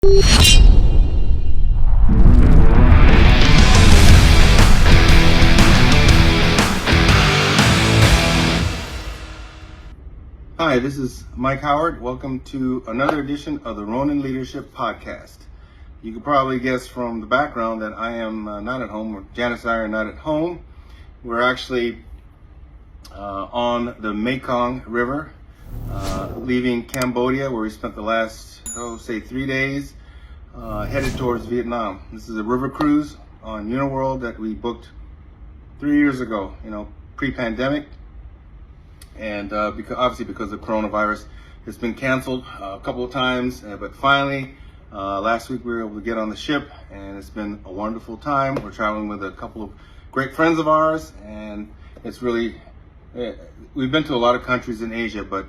Hi, this is Mike Howard. Welcome to another edition of the Ronin Leadership Podcast. You can probably guess from the background that I am not at home, or Janice and I are not at home. We're actually on the Mekong River, leaving Cambodia, where we spent the last, 3 days, headed towards Vietnam. This is a river cruise on Uniworld that we booked 3 years ago, pre-pandemic. And because of coronavirus, it's been canceled a couple of times. But finally, last week we were able to get on the ship, and it's been a wonderful time. We're traveling with a couple of great friends of ours, and it's really, we've been to a lot of countries in Asia, but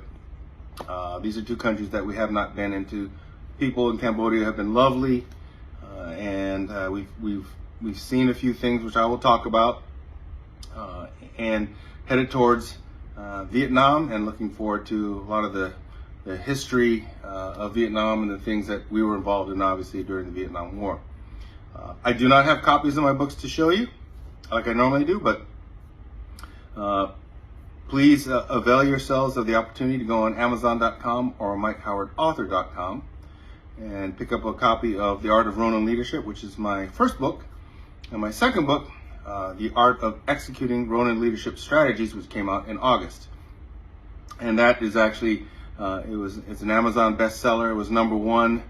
these are two countries that we have not been into. People in Cambodia have been lovely, and we've seen a few things which I will talk about, and headed towards Vietnam, and looking forward to a lot of the history of Vietnam and the things that we were involved in, obviously, during the Vietnam War. I do not have copies of my books to show you like I normally do, but please avail yourselves of the opportunity to go on Amazon.com or MikeHowardAuthor.com and pick up a copy of The Art of Ronin Leadership, which is my first book, and my second book, The Art of Executing Ronin Leadership Strategies, which came out in August. And that is actually, it's an Amazon bestseller. It was #1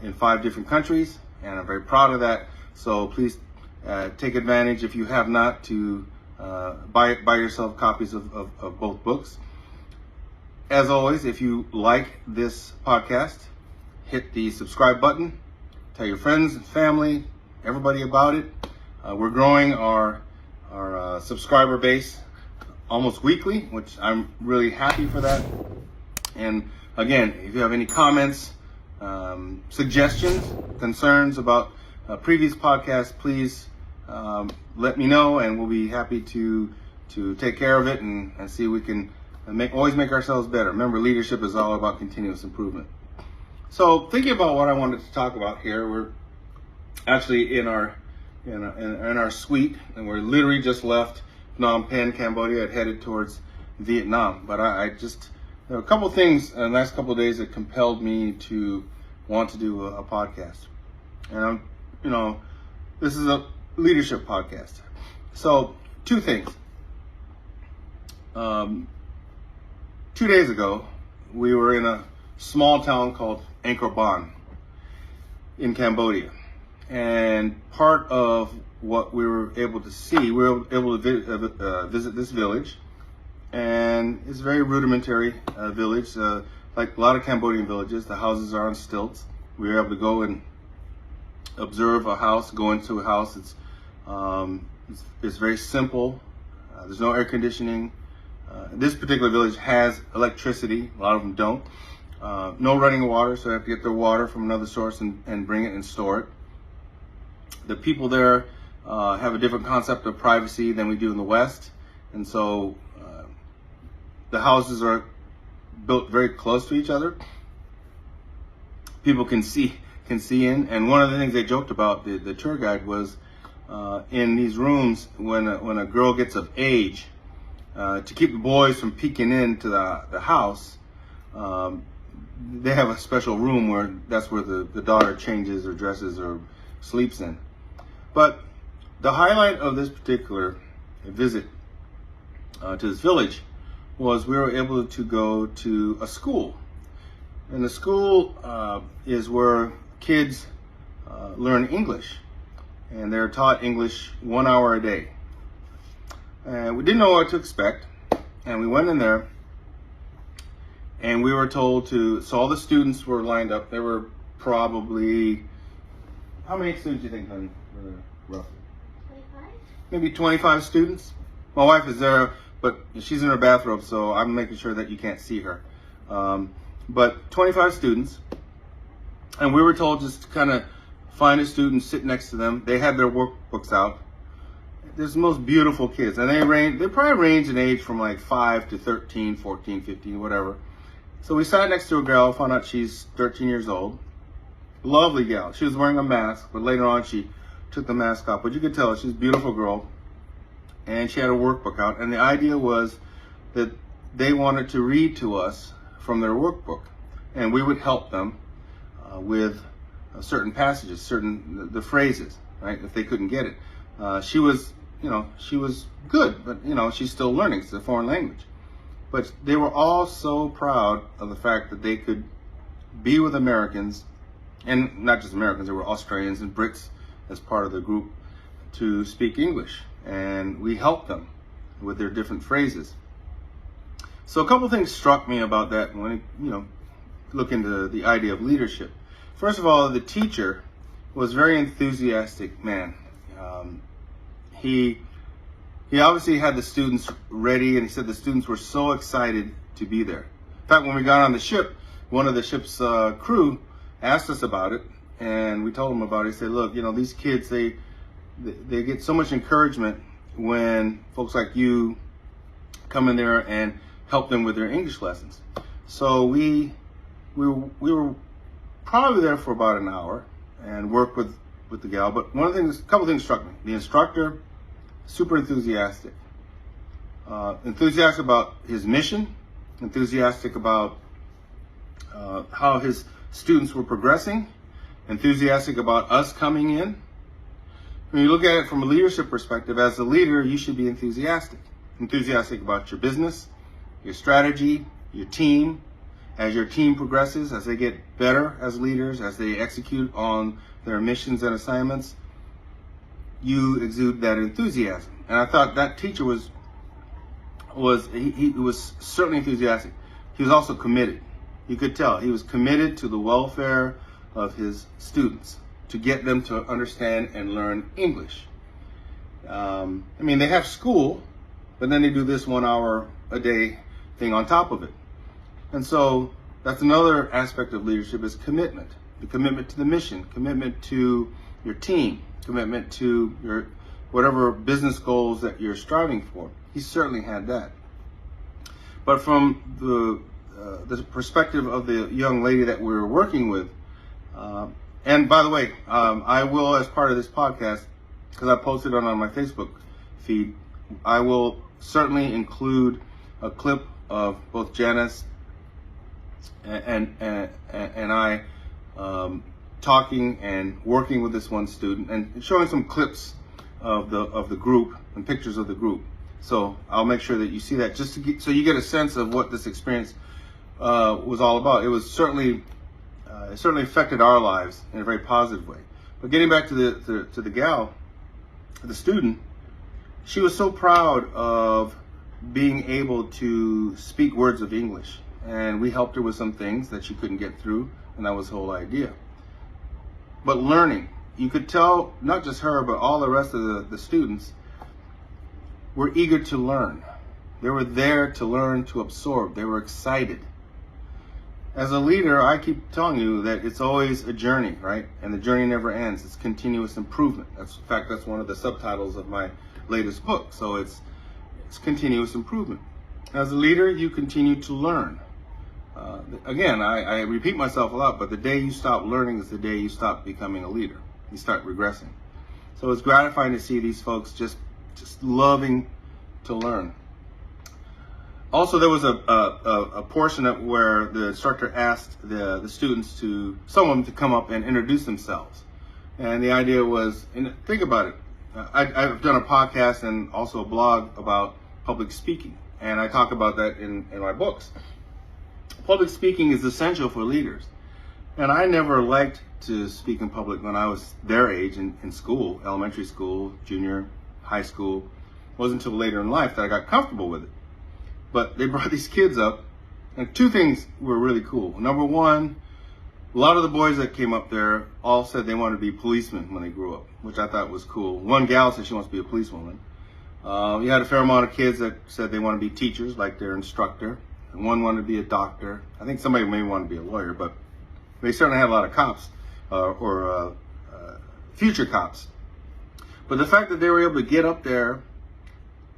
in 5 different countries, and I'm very proud of that. So please take advantage, if you have not, to buy yourself copies of both books. As always, if you like this podcast, hit the subscribe button, tell your friends and family, everybody about it. We're growing our subscriber base almost weekly, which I'm really happy for that. And again, if you have any comments, suggestions, concerns about previous podcasts, please let me know, and we'll be happy to take care of it and see if we can always make ourselves better. Remember, leadership is all about continuous improvement. So thinking about what I wanted to talk about here, we're actually in our suite, and we're literally just left Phnom Penh, Cambodia, and headed towards Vietnam. But there were a couple things in the last couple of days that compelled me to want to do a podcast. And this is a leadership podcast. So 2 things. 2 days ago, we were in a small town called Angkor Wat in Cambodia. And part of what we were able to see, we were able to visit this village, and it's a very rudimentary village. Like a lot of Cambodian villages, the houses are on stilts. We were able to go and observe a house, go into a house. It's very simple. There's no air conditioning. This particular village has electricity. A lot of them don't. No running water, so they have to get their water from another source and bring it and store it. The people there have a different concept of privacy than we do in the West, and so the houses are built very close to each other. People can see in, and one of the things they joked about, the tour guide, was in these rooms, when a girl gets of age, to keep the boys from peeking into the house, they have a special room where that's where the daughter changes or dresses or sleeps in. But the highlight of this particular visit to this village was we were able to go to a school. And the school is where kids learn English. And they're taught English 1 hour a day. And we didn't know what to expect. And we went in there, and we were told so all the students were lined up. There were probably, how many students do you think, honey? Roughly 25? Maybe 25 students. My wife is there, but she's in her bathrobe, so I'm making sure that you can't see her. But 25 students, and we were told just to kind of find a student, sit next to them. They had their workbooks out. There's the most beautiful kids, and they probably range in age from like 5 to 13, 14, 15, whatever. So we sat next to a girl, found out she's 13 years old, Lovely gal. She was wearing a mask, but later on she took the mask off. But you could tell she's a beautiful girl. And she had a workbook out. And the idea was that they wanted to read to us from their workbook. And we would help them with certain passages, the phrases, right, if they couldn't get it. She was good, but, she's still learning. It's a foreign language. But they were all so proud of the fact that they could be with Americans, and not just Americans, there were Australians and Brits as part of the group, to speak English. And we helped them with their different phrases. So a couple things struck me about that when look into the idea of leadership. First of all, the teacher was a very enthusiastic man. He obviously had the students ready, and he said the students were so excited to be there. In fact, when we got on the ship, one of the ship's crew asked us about it, and we told them about it. He said, look, these kids, they get so much encouragement when folks like you come in there and help them with their English lessons. So we were probably there for about an hour and worked with the gal. But a couple things struck me. The instructor, super enthusiastic. Enthusiastic about his mission, enthusiastic about how his students were progressing, enthusiastic about us coming in. When you look at it from a leadership perspective, as a leader, you should be enthusiastic. Enthusiastic about your business, your strategy, your team. As your team progresses, as they get better as leaders, as they execute on their missions and assignments, you exude that enthusiasm. And I thought that teacher was certainly enthusiastic. He was also committed. You could tell he was committed to the welfare of his students, to get them to understand and learn English. They have school, but then they do this 1 hour a day thing on top of it. And so that's another aspect of leadership, is commitment. The commitment to the mission, commitment to your team, commitment to your whatever business goals that you're striving for. He certainly had that. But from the perspective of the young lady that we were working with, and by the way, I will, as part of this podcast, because I posted it on my Facebook feed, I will certainly include a clip of both Janice and I talking and working with this one student and showing some clips of the group and pictures of the group. So I'll make sure that you see that, just so you get a sense of what this experience was all about. It was certainly affected our lives in a very positive way. But getting back to the gal, the student, she was so proud of being able to speak words of English, and we helped her with some things that she couldn't get through, and that was the whole idea. But learning, you could tell, not just her, but all the rest of the students were eager to learn. They were there to learn, to absorb. They were excited. As a leader, I keep telling you that it's always a journey, right? And the journey never ends. It's continuous improvement. In fact, that's one of the subtitles of my latest book. So it's continuous improvement. As a leader, you continue to learn. Again, I repeat myself a lot, but the day you stop learning is the day you stop becoming a leader. You start regressing. So it's gratifying to see these folks just loving to learn. Also, there was a portion where the instructor asked the students someone to come up and introduce themselves. And the idea was, and think about it, I've done a podcast and also a blog about public speaking, and I talk about that in my books. Public speaking is essential for leaders. And I never liked to speak in public when I was their age in school, elementary school, junior, high school. It wasn't until later in life that I got comfortable with it. But they brought these kids up, and two things were really cool. Number one, a lot of the boys that came up there all said they wanted to be policemen when they grew up, which I thought was cool. One gal said she wants to be a policewoman. You had a fair amount of kids that said they want to be teachers, like their instructor. And one wanted to be a doctor. I think somebody may want to be a lawyer, but they certainly had a lot of cops or future cops. But the fact that they were able to get up there,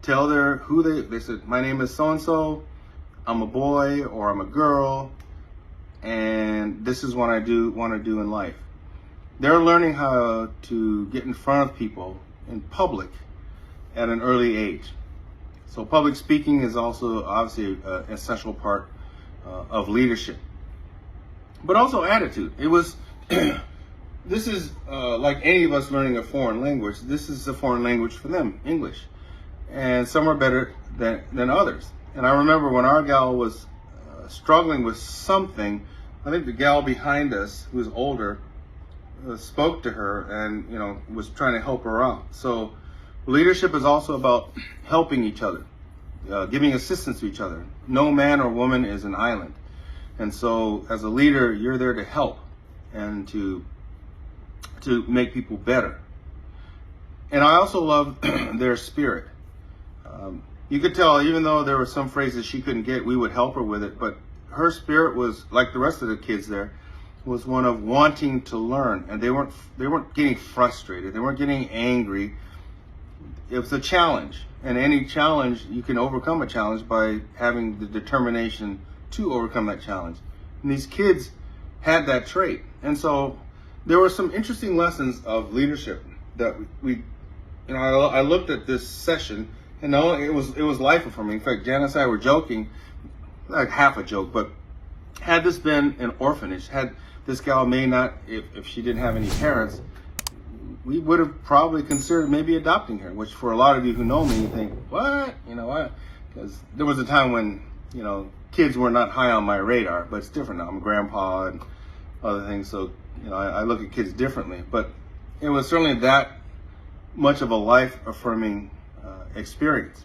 tell they said, my name is so-and-so, I'm a boy or I'm a girl, and this is what I want to do in life. they're learning how to get in front of people in public at an early age. So public speaking is also obviously an essential part of leadership, but also attitude. It was, this is like any of us learning a foreign language. This is a foreign language for them, English, and some are better than others. And I remember when our gal was struggling with something, I think the gal behind us, who was older, spoke to her and, you know, was trying to help her out. So leadership is also about helping each other, giving assistance to each other. No man or woman is an island. And so as a leader, you're there to help and to make people better. And I also love their spirit. You could tell, even though there were some phrases she couldn't get, we would help her with it. But her spirit was, like the rest of the kids there, was one of wanting to learn. And they weren't getting frustrated. They weren't getting angry. It was a challenge. And any challenge, you can overcome a challenge by having the determination to overcome that challenge. And these kids had that trait. And so there were some interesting lessons of leadership that we you know, I looked at this session, and it was life for me. In fact, Janice and I were joking, like half a joke, but had this been an orphanage, had this gal may not, if she didn't have any parents, we would have probably considered maybe adopting her, which for a lot of you who know me, you think, what? You know what? Because there was a time when, you know, kids were not high on my radar, but it's different now. I'm a grandpa and other things, so, you know, I look at kids differently. But it was certainly that much of a life-affirming experience.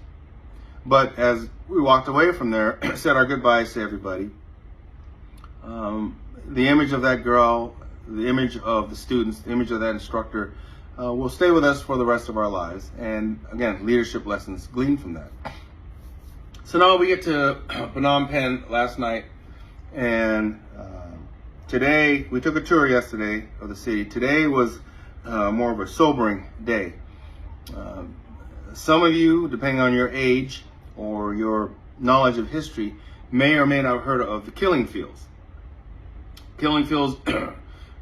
But as we walked away from there, said our goodbyes to everybody, the image of that girl, the image of the students, the image of that instructor will stay with us for the rest of our lives. And again, leadership lessons gleaned from that. So now we get to Phnom Penh last night, and today, we took a tour yesterday of the city. Today was more of a sobering day. Some of you, depending on your age or your knowledge of history, may or may not have heard of the killing fields. Killing fields, a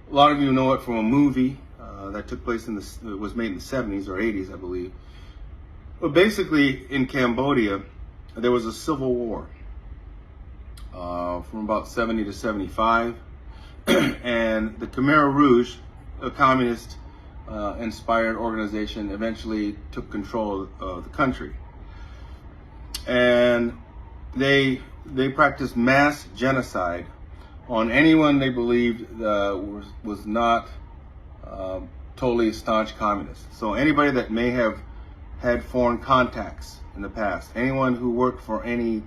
lot of you know it from a movie that took place it was made in the 70s or 80s, I believe. But basically, in Cambodia, there was a civil war from about 70 to 75. And the Khmer Rouge, a communist inspired organization, eventually took control of the country. And they practiced mass genocide on anyone they believed was not totally staunch communist. So anybody that may have had foreign contacts in the past, anyone who worked for any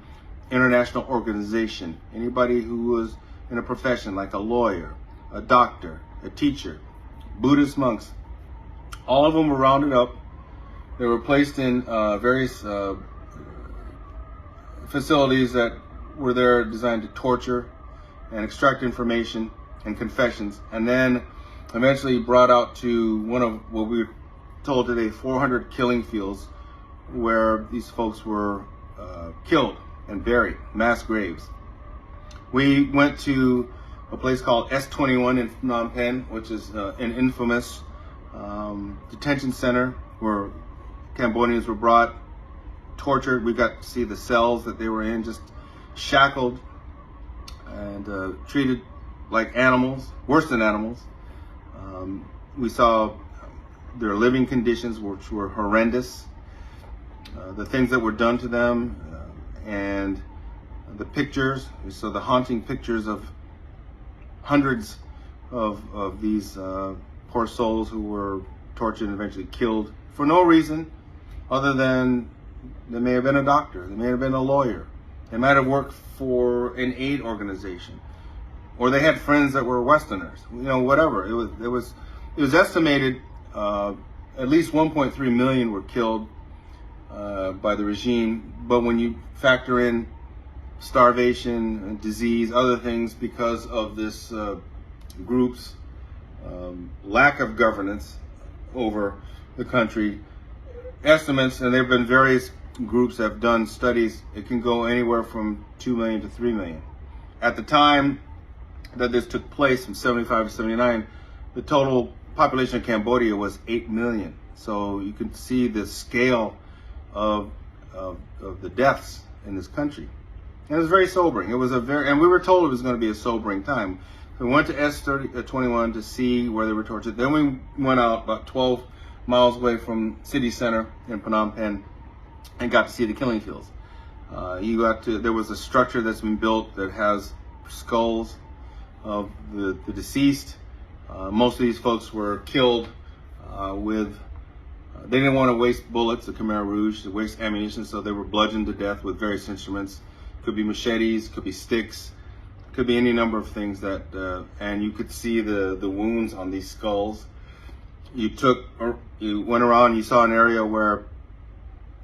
international organization, anybody who was in a profession like a lawyer, a doctor, a teacher, Buddhist monks, all of them were rounded up. They were placed in various facilities that were there designed to torture and extract information and confessions, and then eventually brought out to one of what we were told today, 400 killing fields, where these folks were killed and buried, mass graves. We went to a place called S21 in Phnom Penh, which is an infamous detention center where Cambodians were brought, tortured. We got to see the cells that they were in, just shackled and treated like animals, worse than animals. We saw their living conditions, which were horrendous, the things that were done to them, and the pictures. We saw the haunting pictures of hundreds of these poor souls who were tortured and eventually killed for no reason other than they may have been a doctor, they may have been a lawyer, they might have worked for an aid organization, or they had friends that were Westerners, you know, whatever. It was estimated at least 1.3 million were killed by the regime, but when you factor in starvation and disease, other things, because of this group's lack of governance over the country, estimates, and there have been various groups that have done studies, it can go anywhere from 2 million to 3 million. At the time that this took place, from 75 to 79, the total population of Cambodia was 8 million. So you can see the scale of the deaths in this country. And it was very sobering. It was and we were told it was going to be a sobering time. We went to S21 to see where they were tortured. Then we went out about 12 miles away from city center in Phnom Penh and got to see the killing fields. There was a structure that's been built that has skulls of the deceased. Most of these folks were killed they didn't want to waste bullets, the Khmer Rouge, to waste ammunition, so they were bludgeoned to death with various instruments. Could be machetes, could be sticks, could be any number of things and you could see the wounds on these skulls. You went around, you saw an area where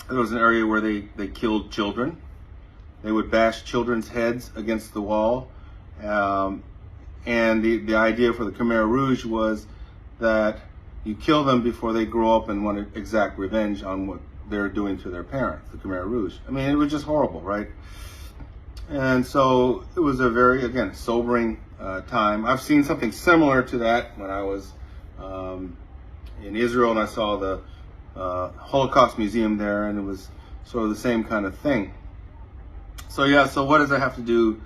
they killed children. They would bash children's heads against the wall. And the idea for the Khmer Rouge was that you kill them before they grow up and want to exact revenge on what they're doing to their parents, the Khmer Rouge. I mean, it was just horrible, right? And so it was a very, again, sobering time. I've seen something similar to that when I was in Israel and I saw the Holocaust Museum there, and it was sort of the same kind of thing. So yeah, so what does that have to do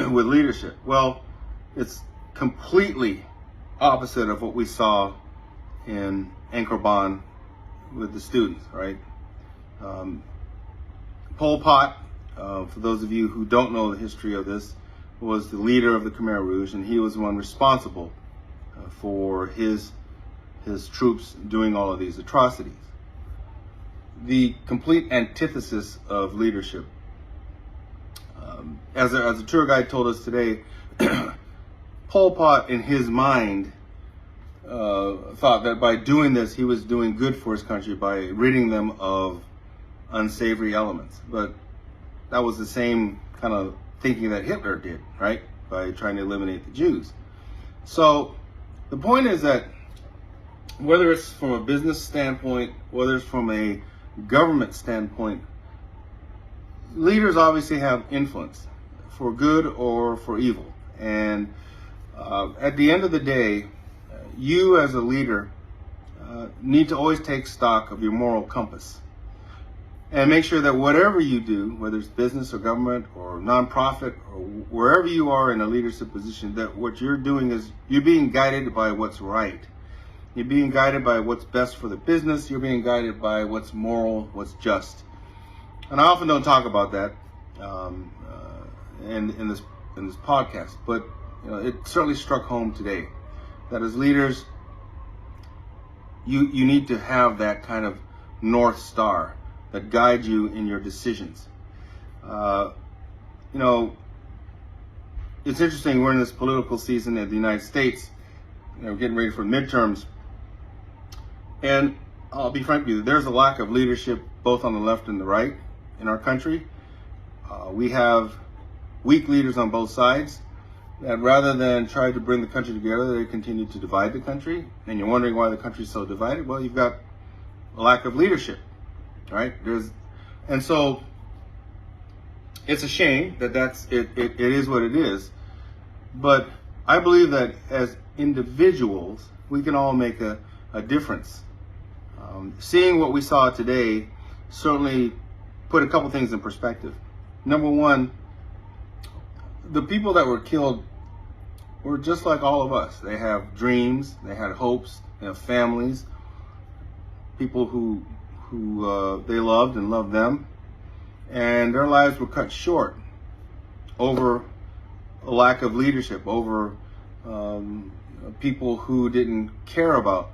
with leadership? Well, it's completely opposite of what we saw in Angkor Wat with the students, right? Pol Pot, for those of you who don't know the history of this, was the leader of the Khmer Rouge, and he was the one responsible for his troops doing all of these atrocities. The complete antithesis of leadership. As a tour guide told us today, Pol Pot, in his mind, thought that by doing this, he was doing good for his country by ridding them of unsavory elements. But that was the same kind of thinking that Hitler did, right? By trying to eliminate the Jews. So the point is that whether it's from a business standpoint, whether it's from a government standpoint, leaders obviously have influence for good or for evil. And at the end of the day, you as a leader need to always take stock of your moral compass and make sure that whatever you do, whether it's business or government or nonprofit or wherever you are in a leadership position, that what you're doing is you're being guided by what's right. You're being guided by what's best for the business. You're being guided by what's moral, what's just. And I often don't talk about that in this podcast, but it certainly struck home today that as leaders, you need to have that kind of North Star that guides you in your decisions. It's interesting, we're in this political season in the United States, we're getting ready for midterms, and I'll be frank with you, there's a lack of leadership both on the left and the right in our country. We have weak leaders on both sides that rather than try to bring the country together, they continue to divide the country. And you're wondering why the country's so divided. Well, you've got a lack of leadership, right? And so it's a shame that it is what it is. But I believe that as individuals, we can all make a difference. Seeing what we saw today certainly put a couple things in perspective. Number one, the people that were killed were just like all of us. They have dreams, they had hopes, they have families, people who they loved and loved them, and their lives were cut short over a lack of leadership, over people who didn't care about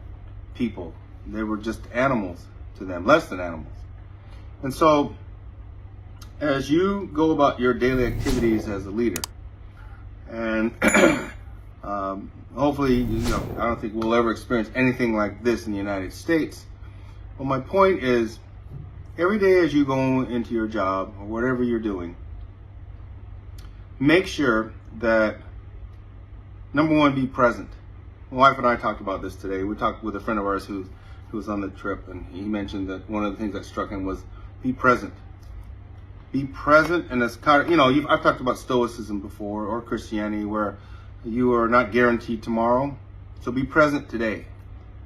people. They were just animals to them, less than animals. And so, as you go about your daily activities as a leader, and hopefully, I don't think we'll ever experience anything like this in the United States. But my point is, every day as you go into your job or whatever you're doing, make sure that, number one, be present. My wife and I talked about this today. We talked with a friend of ours who was on the trip, and he mentioned that one of the things that struck him was be present. Be present, and it's kind of, I've talked about Stoicism before, or Christianity, where you are not guaranteed tomorrow. So be present today,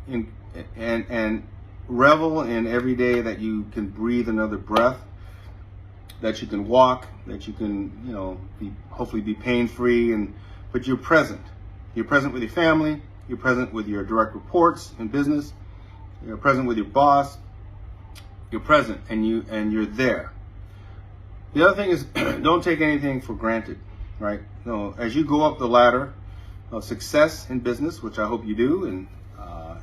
and revel in every day that you can breathe another breath, that you can walk, that you can, hopefully be pain-free, but you're present. You're present with your family. You're present with your direct reports in business. You're present with your boss. You're present, and you're there. The other thing is, don't take anything for granted, right? As you go up the ladder of success in business, which I hope you do,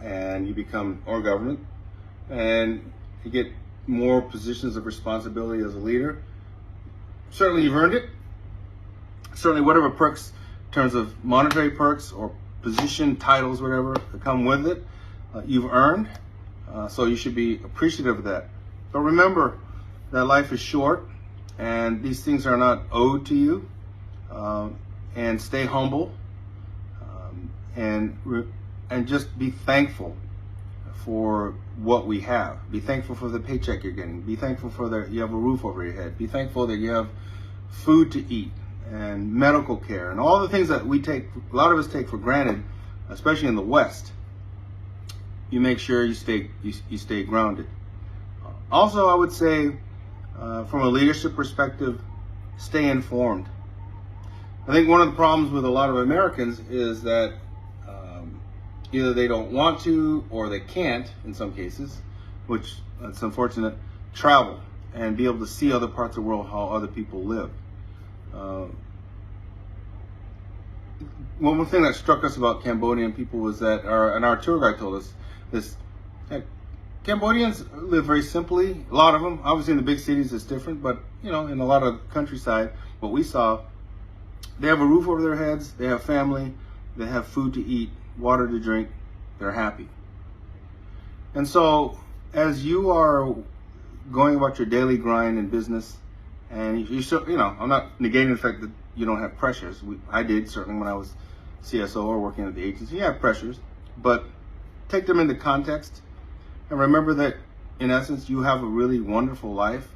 and you become or government, and you get more positions of responsibility as a leader, certainly you've earned it. Certainly whatever perks, in terms of monetary perks or position, titles, whatever, that come with it, you've earned. So you should be appreciative of that. But remember that life is short, and these things are not owed to you. And stay humble, and just be thankful for what we have. Be thankful for the paycheck you're getting. Be thankful for that you have a roof over your head. Be thankful that you have food to eat and medical care and all the things that a lot of us take for granted, especially in the West. You make sure you stay grounded. Also, I would say, from a leadership perspective, stay informed. I think one of the problems with a lot of Americans is that either they don't want to or they can't, in some cases, which it's unfortunate, travel and be able to see other parts of the world, how other people live. One thing that struck us about Cambodian people was that, and our tour guide told us this, that Cambodians live very simply. A lot of them, obviously in the big cities it's different, but in a lot of countryside, what we saw, they have a roof over their heads, they have family, they have food to eat, water to drink, they're happy. And so as you are going about your daily grind in business, and I'm not negating the fact that you don't have pressures. I did, certainly, when I was CSO or working at the agency. You have pressures, but take them into context and remember that, in essence, you have a really wonderful life,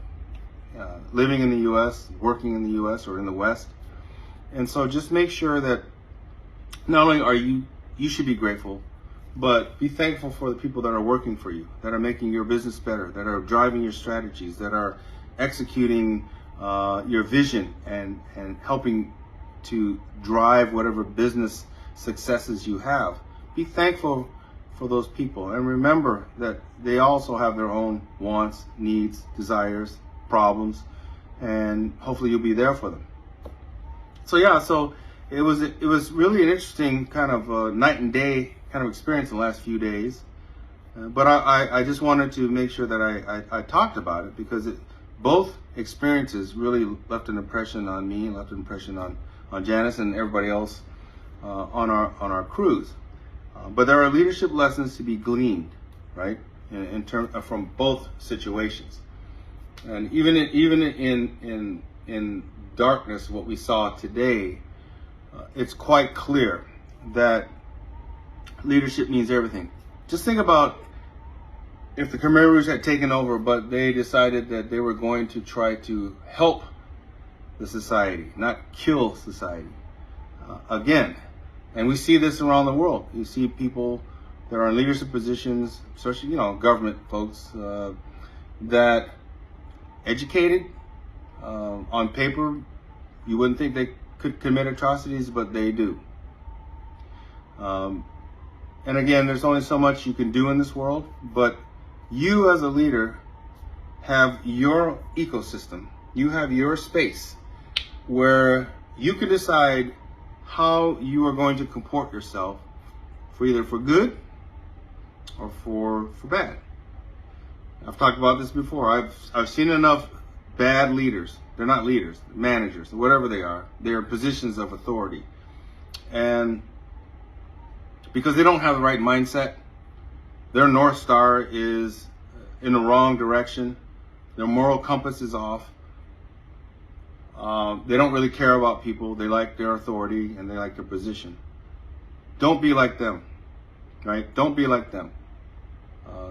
living in the U.S., working in the U.S. or in the West. And so just make sure that not only are you should be grateful, but be thankful for the people that are working for you, that are making your business better, that are driving your strategies, that are executing your vision and helping to drive whatever business successes you have. Be thankful for those people, and remember that they also have their own wants, needs, desires, problems, and hopefully you'll be there for them. So it was really an interesting kind of night and day kind of experience in the last few days. But I just wanted to make sure that I talked about it, because both experiences really left an impression on me, left an impression on Janice and everybody else on our cruise. But there are leadership lessons to be gleaned, right, in terms from both situations. And even in darkness, what we saw today, it's quite clear that leadership means everything. Just think about if the Khmer Rouge had taken over, but they decided that they were going to try to help the society, not kill society. Again, and we see this around the world. You see people that are in leadership positions, especially government folks, that educated on paper, you wouldn't think they could commit atrocities, but they do. And again, there's only so much you can do in this world, but you as a leader have your ecosystem. You have your space where you can decide how you are going to comport yourself for either for good or for bad. I've talked about this before. I've seen enough bad leaders. They're not leaders, managers, whatever they are. They're positions of authority. And because they don't have the right mindset, their North Star is in the wrong direction. Their moral compass is off. They don't really care about people. They like their authority and they like their position. Don't be like them, right? Don't be like them.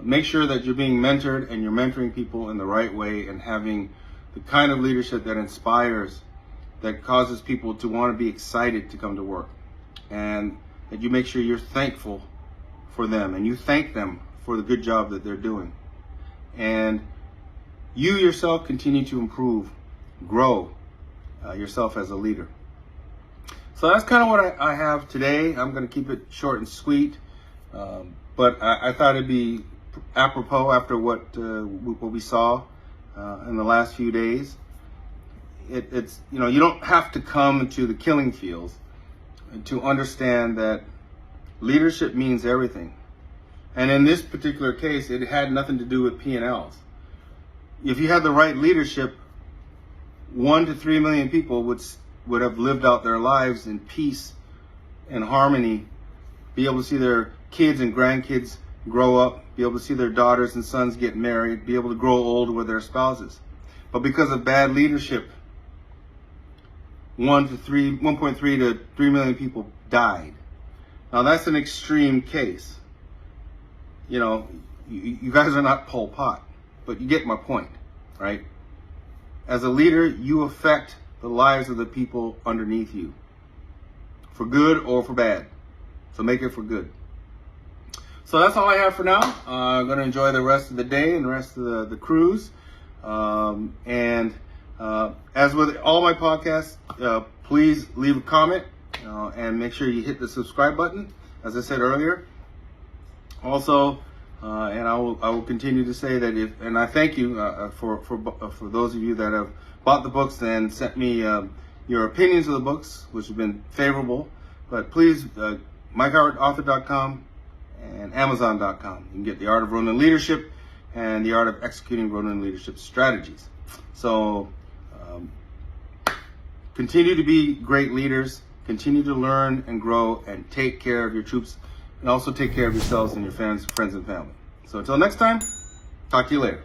Make sure that you're being mentored and you're mentoring people in the right way and having the kind of leadership that inspires, that causes people to want to be excited to come to work. And that you make sure you're thankful for them and you thank them for the good job that they're doing. And you yourself continue to improve, grow yourself as a leader. So that's kind of what I have today. I'm going to keep it short and sweet, but I thought it'd be apropos after what we saw in the last few days. It's you don't have to come to the killing fields to understand that leadership means everything. And in this particular case, it had nothing to do with P&Ls. If you had the right leadership, 1 to 3 million people would have lived out their lives in peace and harmony, be able to see their kids and grandkids grow up, be able to see their daughters and sons get married, be able to grow old with their spouses. But because of bad leadership, 1.3 to 3 million people died. Now that's an extreme case. You guys are not Pol Pot, but you get my point, right? As a leader, you affect the lives of the people underneath you, for good or for bad. So make it for good. So that's all I have for now. I'm going to enjoy the rest of the day and the rest of the cruise. And as with all my podcasts, please leave a comment and make sure you hit the subscribe button, as I said earlier. Also, and I will continue to say that and I thank you for those of you that have bought the books and sent me your opinions of the books, which have been favorable. But please, MikeHowardAuthor.com and Amazon.com. You can get The Art of Ronin Leadership and The Art of Executing Ronin Leadership Strategies. So continue to be great leaders, continue to learn and grow, and take care of your troops, and also take care of yourselves and your friends and family. So until next time, talk to you later.